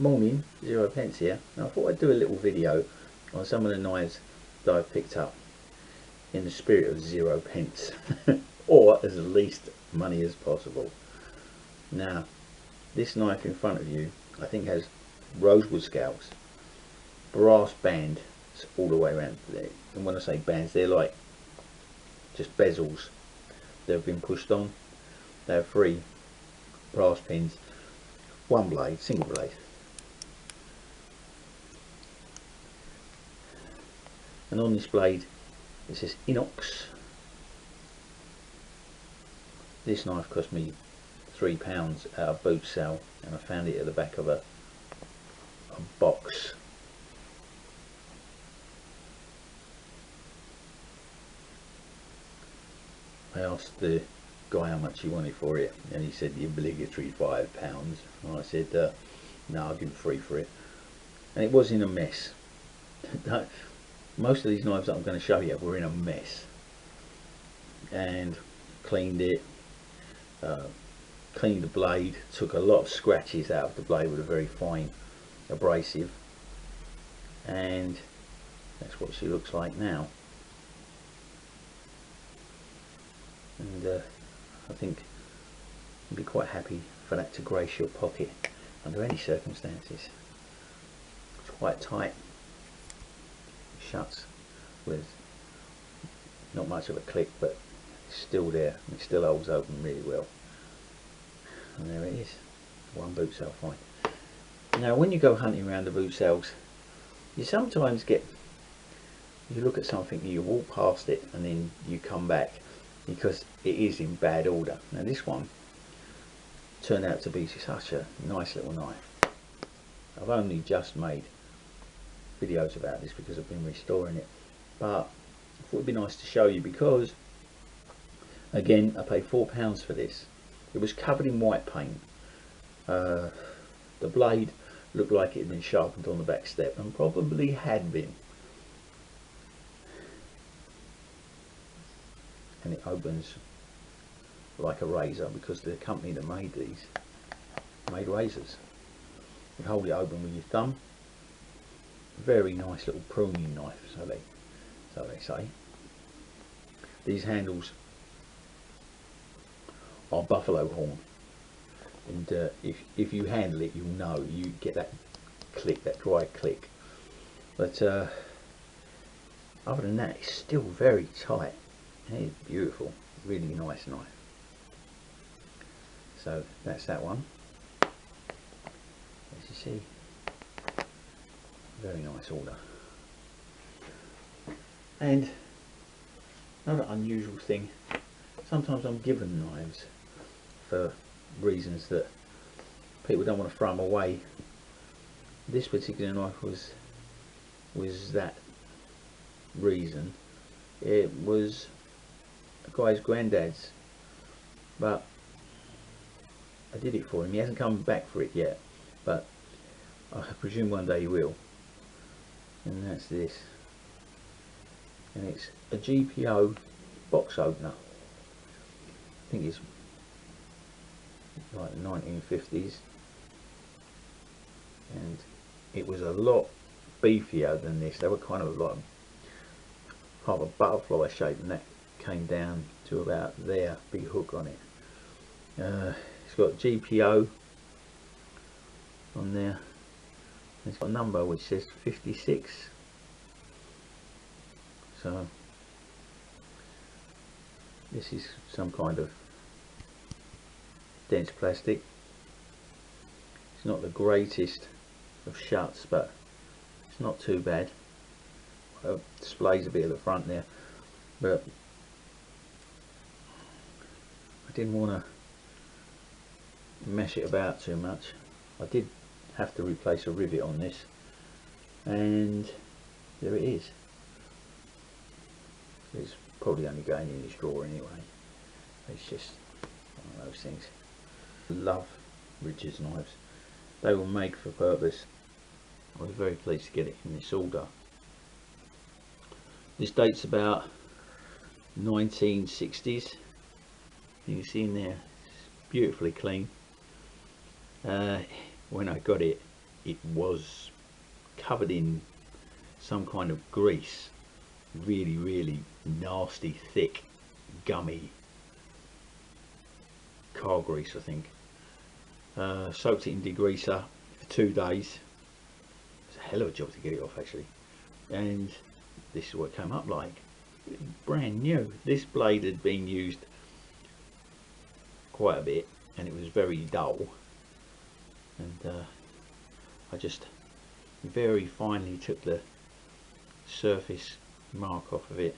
Morning, 0p here, and I thought I'd do a little video on some of the knives that I've picked up in the spirit of 0p or as least money as possible. Now, this knife in front of you I think has rosewood scales, brass band all the way around there, and when I say bands, they're like just bezels that have been pushed on. They have 3 brass pins, one blade, single blade, and on this blade it says inox. This knife cost me £3 at a boot sale, and I found it at the back of a box. I asked the guy how much he wanted for it, and he said the obligatory £5, and I said no, I'll give him 3 for it. And it was in a mess. Most of these knives that I'm going to show you were in a mess, and cleaned it, cleaned the blade, took a lot of scratches out of the blade with a very fine abrasive, and that's what she looks like now. And I think you'd be quite happy for that to grace your pocket under any circumstances. It's quite tight, shuts with not much of a click, but it's still there, and it still holds open really well. And there it is, one boot sale find. Now when you go hunting around the boot sales, you sometimes get, you look at something, you walk past it, and then you come back because it is in bad order. Now this one turned out to be such a nice little knife. I've only just made videos about this because I've been restoring it, but I thought it'd be nice to show you because, again, I paid £4 for this. It was covered in white paint. The blade looked like it had been sharpened on the back step, and probably had been. And it opens like a razor because the company that made these made razors. You hold it open with your thumb. Very nice little pruning knife, so they say. These handles are buffalo horn, and if you handle it, you'll know, you get that click, that dry click. But other than that, it's still very tight. It's beautiful, really nice knife. So that's that one. As you see, very nice order. And another unusual thing, sometimes I'm given knives for reasons that people don't want to throw them away. This particular knife was that reason. It was a guy's granddad's, but I did it for him. He hasn't come back for it yet, but I presume one day he will. And that's this, and it's a GPO box opener. I think it's like 1950s, and it was a lot beefier than this. They were kind of like half a butterfly shape, and that came down to about there, big hook on it. It's got GPO on there. It's got a number which says 56. So this is some kind of dense plastic. It's not the greatest of shuts, but it's not too bad. Displays a bit at the front there, but I didn't want to mess it about too much. I did have to replace a rivet on this, and there it is. It's probably only going in this drawer anyway. It's just one of those things. I love Richard's knives. They were made for purpose. I was very pleased to get it in this order. This dates about 1960s. You can see in there, it's beautifully clean. When I got it, it was covered in some kind of grease, really nasty, thick, gummy car grease, I think. Soaked it in degreaser for 2 days. It's a hell of a job to get it off, actually. And this is what it came up like. Brand new. This blade had been used quite a bit and it was very dull, and I just very finely took the surface mark off of it,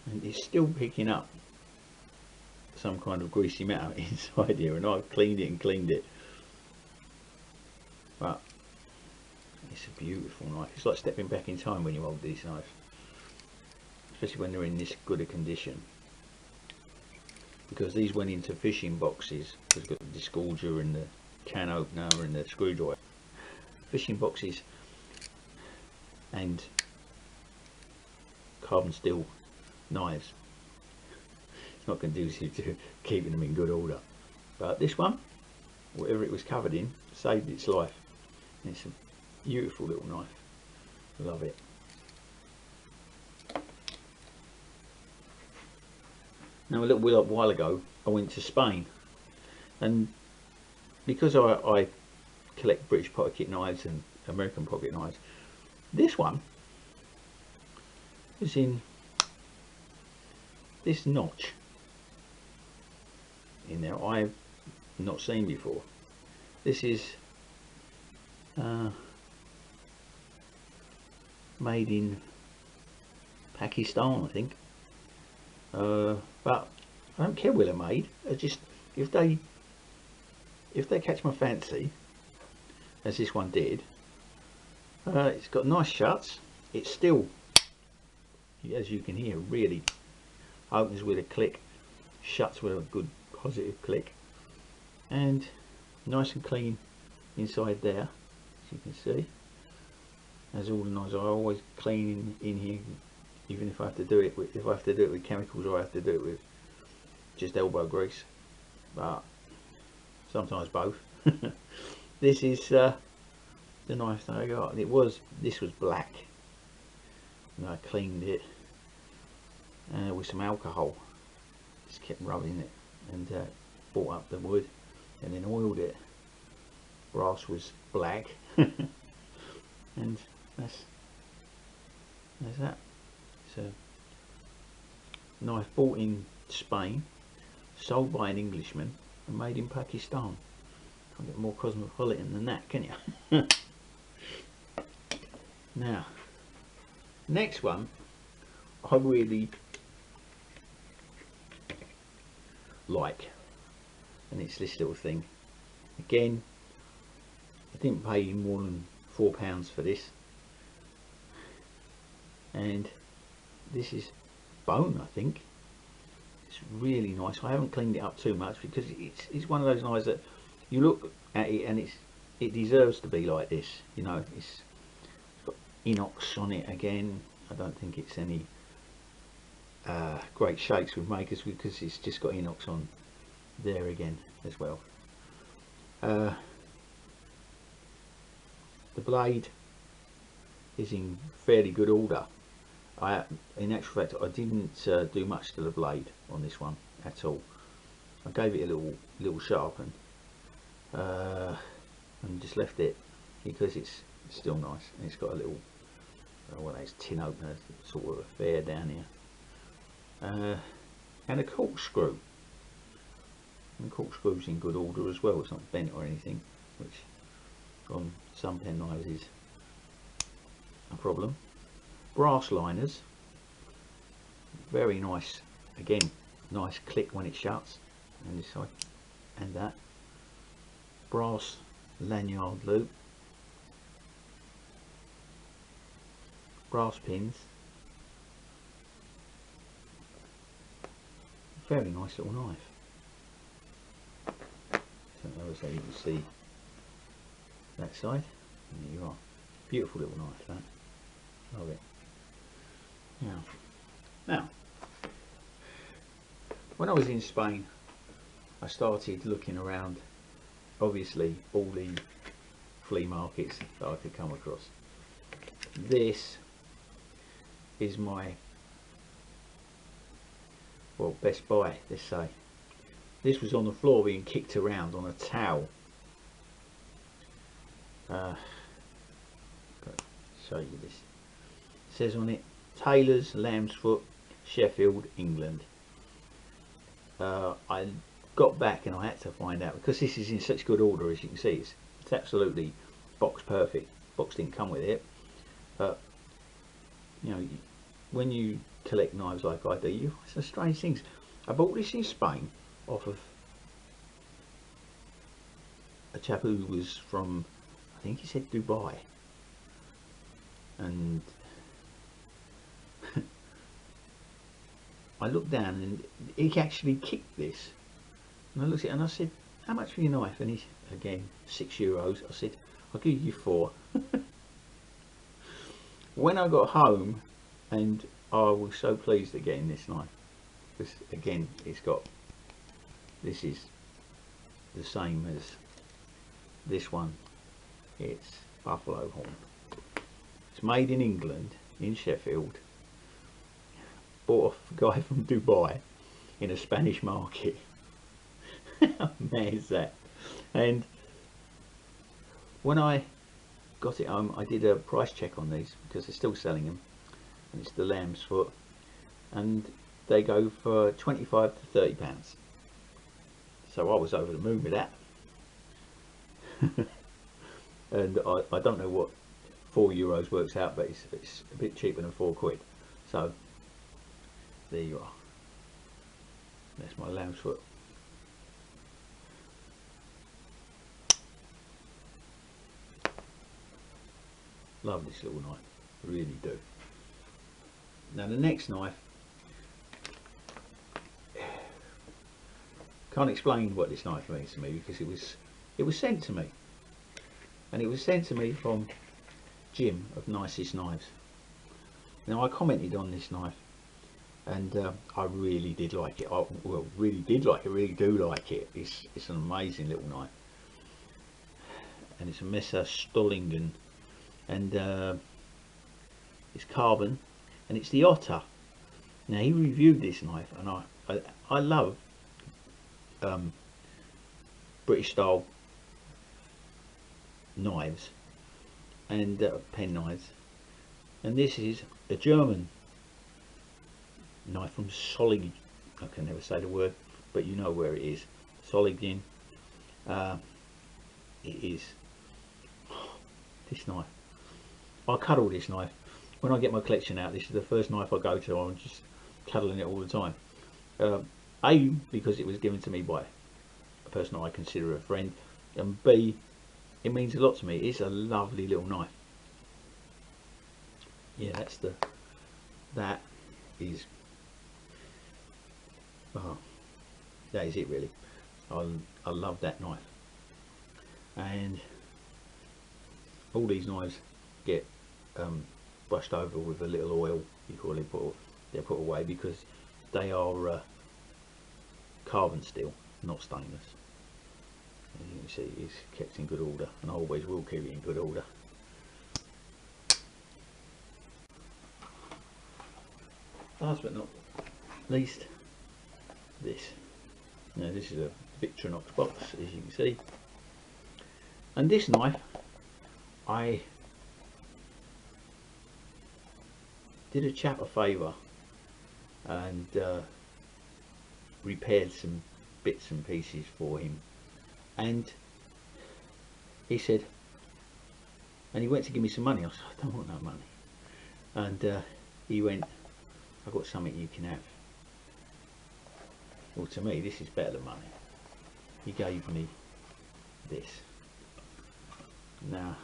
and it's still picking up some kind of greasy matter inside here, and I've cleaned it, but it's a beautiful knife. It's like stepping back in time when you hold these knives, especially when they're in this good a condition, because these went into fishing boxes. It's got the disgorger and the can opener and the screwdriver. Fishing boxes and carbon steel knives, it's not conducive to keeping them in good order, but this one, whatever it was covered in, saved its life. And it's a beautiful little knife. Love it. Now, a little while ago I went to Spain, and because I collect British pocket knives and American pocket knives, this one is in this notch in there I've not seen before. This is made in Pakistan, I think, but I don't care where they're made. I just, if they catch my fancy, as this one did, it's got nice shuts. It's still, as you can hear, really opens with a click, shuts with a good positive click, and nice and clean inside there, as you can see. As all the knives are always clean in here, even if I have to do it with, chemicals, or I have to do it with just elbow grease, but sometimes both. This is the knife that I got. This was black, and I cleaned it with some alcohol. Just kept rubbing it, and brought up the wood, and then oiled it. Brass was black, and that's that. It's a knife bought in Spain, sold by an Englishman, and made in Pakistan. Can't get more cosmopolitan than that, can you? Now, next one I really like, and it's this little thing. Again, I didn't pay more than £4 for this, and this is bone, I think. It's really nice. I haven't cleaned it up too much because it's one of those knives that you look at it and it deserves to be like this, you know. It's got inox on it again. I don't think it's any great shakes with makers, because it's just got inox on there again as well. The blade is in fairly good order. In actual fact, I didn't do much to the blade on this one at all. I gave it a little sharpen, and just left it because it's still nice, and it's got a little one of those tin opener sort of affair down here, and a corkscrew. And corkscrew's in good order as well. It's not bent or anything, which on some pen knives is a problem. Brass liners, very nice. Again, nice click when it shuts, and this side and that. Brass lanyard loop, brass pins. Very nice little knife. So you can see that side, and there you are. Beautiful little knife, that. Love it. Now, when I was in Spain, I started looking around, obviously, all the flea markets that I could come across. This is my, well, Best Buy, let's say. This was on the floor being kicked around on a towel. Show you this. It says on it, Taylor's Lamb's Foot, Sheffield, England. I got back and I had to find out, because this is in such good order, as you can see. It's absolutely box perfect. Box didn't come with it, but you know, when you collect knives like I do, you find some strange things. I bought this in Spain off of a chap who was from, I think he said Dubai, and I looked down and he actually kicked this, and I looked at it and I said, how much for your knife? And he's, again, €6. I said, I'll give you 4. When I got home, and I was so pleased at getting this knife, because again, it's got, this is the same as this one. It's buffalo horn. It's made in England, in Sheffield, bought off a guy from Dubai in a Spanish market. How mad is that? And when I got it home, I did a price check on these, because they're still selling them, and it's the Lamb's Foot, and they go for 25 to 30 pounds. So I was over the moon with that. And I don't know what €4 works out, but it's a bit cheaper than £4. So there you are. That's my Lamb's Foot. Love this little knife, I really do. Now the next knife, can't explain what this knife means to me, because it was sent to me, and it was sent to me from Jim of Nicest Knives. Now I commented on this knife, and I really did like it. Really do like it. It's an amazing little knife, and it's a Messer Stollingen, and it's carbon, and it's the Otter. Now he reviewed this knife, and I love British style knives and pen knives, and this is a German knife from Solingen. I can never say the word, but you know where it is. Solingen. It is this knife. I cuddle this knife when I get my collection out. This is the first knife I go to. I'm just cuddling it all the time. A, because it was given to me by a person I consider a friend, and B, it means a lot to me. It's a lovely little knife. Yeah, that is it really. I love that knife, and all these knives get brushed over with a little oil before they're put away, because they are carbon steel, not stainless. As you can see, it's kept in good order, and I always will keep it in good order. Last but not least, this. Now this is a Victorinox box, as you can see, and this knife I did a chap a favour and repaired some bits and pieces for him, and he said, and he went to give me some money. I said, I don't want no money, and he went, I've got something you can have. Well, to me this is better than money. He gave me this. Now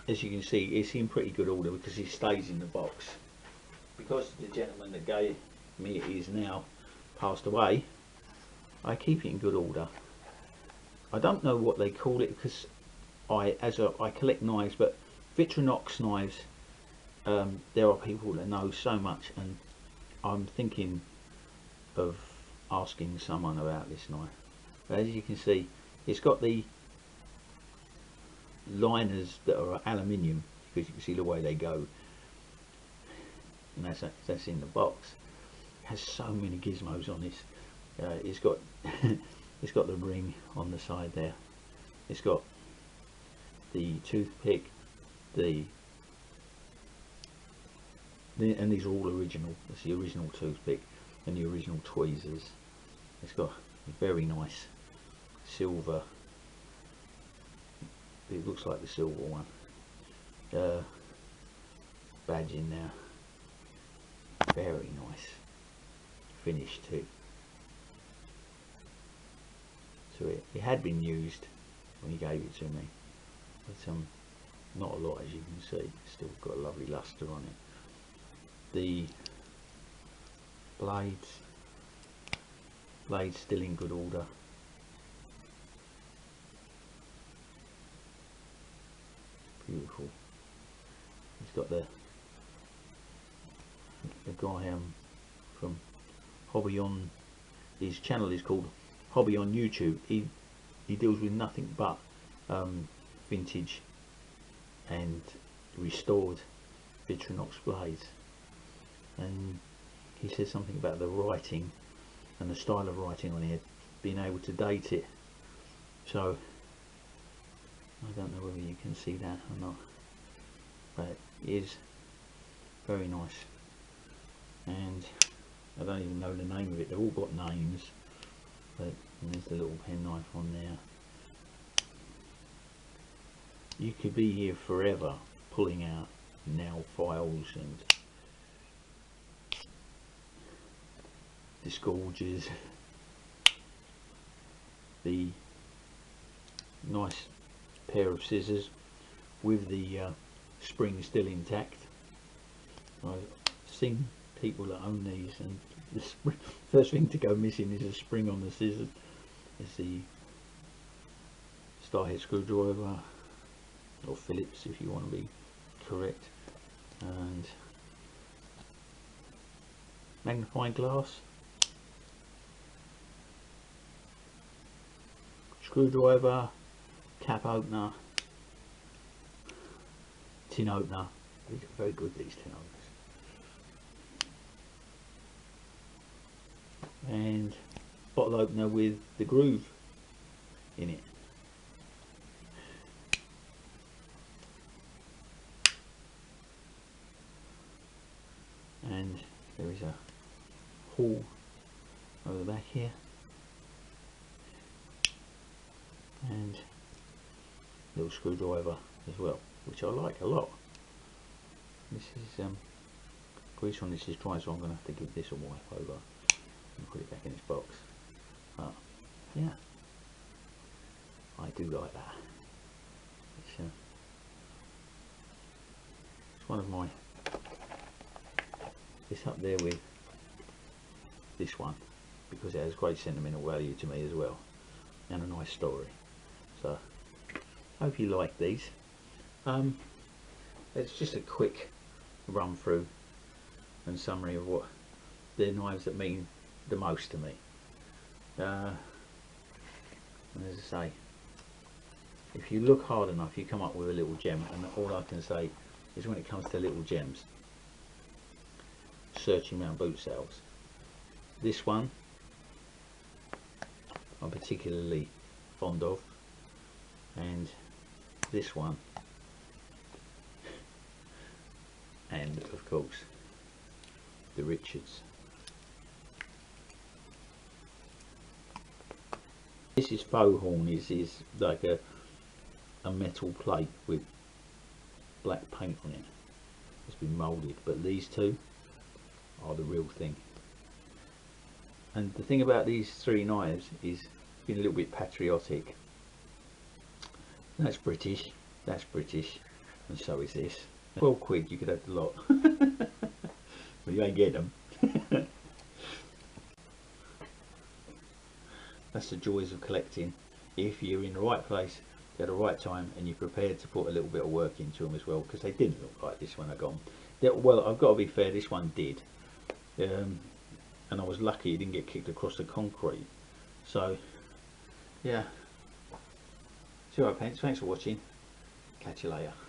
as you can see, it's in pretty good order, because it stays in the box. Because the gentleman that gave me it is now passed away, I keep it in good order. I don't know what they call it, because I collect knives, but Victorinox knives, there are people that know so much, and I'm thinking of asking someone about this knife. But as you can see, it's got the liners that are aluminium, because you can see the way they go, and that's in the box. It has so many gizmos on this. It's got it's got the ring on the side there. It's got the toothpick, and these are all original. It's the original toothpick and the original tweezers. It's got a very nice silver, it looks like the silver one, badge in there. Very nice finish too. So it had been used when he gave it to me, but not a lot, as you can see. Still got a lovely luster on it. The blades still in good order. Beautiful. He's got the guy from Hobby on, his channel is called Hobby on YouTube. He deals with nothing but vintage and restored Victorinox blades, and he says something about the writing and the style of writing on here, being able to date it. So I don't know whether you can see that or not, but it is very nice. And I don't even know the name of it. They've all got names, but there's the little penknife on there. You could be here forever pulling out nail files and disgorges. The nice pair of scissors with the spring still intact. I've seen people that own these, and the first thing to go missing is a spring on the scissors. It's the Starhead screwdriver, or Phillips if you want to be correct, and magnifying glass, screwdriver, cap opener, tin opener. These are very good, these tin openers. And bottle opener with the groove in it. And there is a hole over the back here, and little screwdriver as well, which I like a lot. This is grease on this is dry, so I'm going to have to give this a wipe over and put it back in its box. But yeah, I do like that. It's one of my, it's up there with this one because it has great sentimental value to me as well, and a nice story. So hope you like these. It's just a quick run through and summary of what the knives that mean the most to me. And as I say, if you look hard enough, you come up with a little gem, and all I can say is, when it comes to little gems, searching around boot sales, this one I'm particularly fond of, and this one, and of course the Richards. This is faux horn, is like a metal plate with black paint on it. It's been moulded, but these two are the real thing. And the thing about these three knives is being a little bit patriotic. That's British, and so is this. 12 quid, you could have the lot. But you ain't get them. That's the joys of collecting, if you're in the right place at the right time and you're prepared to put a little bit of work into them as well, because they didn't look like this when I got them. Well, I've got to be fair, this one did, and I was lucky it didn't get kicked across the concrete. So yeah, 2 pence. Thanks for watching. Catch you later.